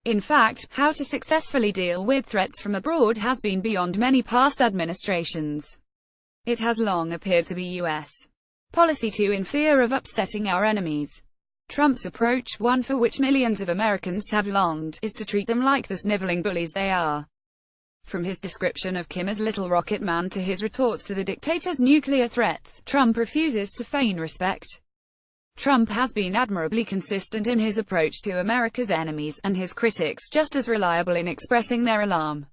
In fact, how to successfully deal with threats from abroad has been beyond many past administrations. It has long appeared to be U.S. policy to, in fear of upsetting our enemies. Trump's approach, one for which millions of Americans have longed, is to treat them like the sniveling bullies they are. From his description of Kim as Little Rocket Man to his retorts to the dictator's nuclear threats, Trump refuses to feign respect. Trump has been admirably consistent in his approach to America's enemies, and his critics just as reliable in expressing their alarm.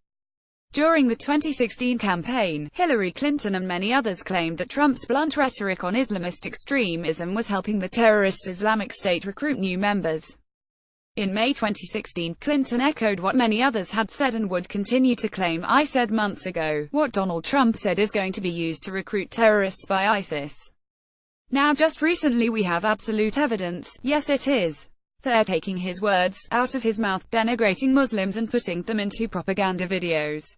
During the 2016 campaign, Hillary Clinton and many others claimed that Trump's blunt rhetoric on Islamist extremism was helping the terrorist Islamic State recruit new members. In May 2016, Clinton echoed what many others had said and would continue to claim. "I said months ago, what Donald Trump said is going to be used to recruit terrorists by ISIS. Now just recently we have absolute evidence, yes it is. They're taking his words out of his mouth, denigrating Muslims and putting them into propaganda videos.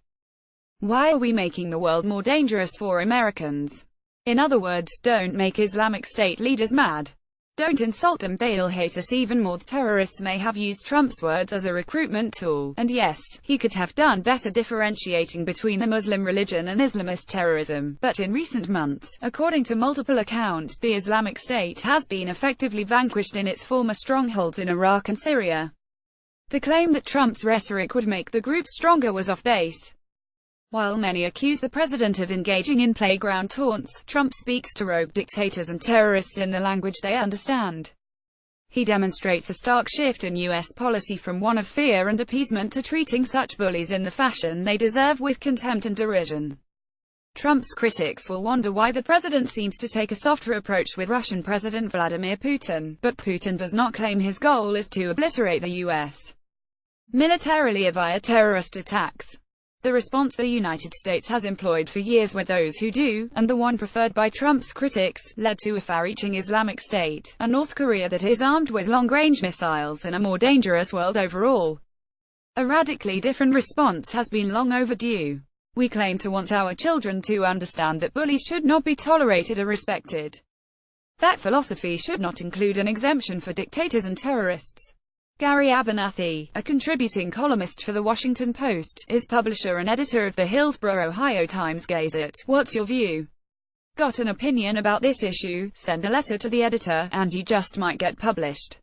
Why are we making the world more dangerous for Americans? In other words, don't make Islamic State leaders mad. Don't insult them, they'll hate us even more." The terrorists may have used Trump's words as a recruitment tool, and yes, he could have done better differentiating between the Muslim religion and Islamist terrorism, but in recent months, according to multiple accounts, the Islamic State has been effectively vanquished in its former strongholds in Iraq and Syria. The claim that Trump's rhetoric would make the group stronger was off base. While many accuse the president of engaging in playground taunts, Trump speaks to rogue dictators and terrorists in the language they understand. He demonstrates a stark shift in U.S. policy from one of fear and appeasement to treating such bullies in the fashion they deserve, with contempt and derision. Trump's critics will wonder why the president seems to take a softer approach with Russian President Vladimir Putin, but Putin does not claim his goal is to obliterate the U.S. militarily via terrorist attacks. The response the United States has employed for years with those who do, and the one preferred by Trump's critics, led to a far-reaching Islamic State, a North Korea that is armed with long-range missiles, and a more dangerous world overall. A radically different response has been long overdue. We claim to want our children to understand that bullies should not be tolerated or respected. That philosophy should not include an exemption for dictators and terrorists. Gary Abernathy, a contributing columnist for The Washington Post, is publisher and editor of the Hillsborough, Ohio Times-Gazette. What's your view? Got an opinion about this issue? Send a letter to the editor, and you just might get published.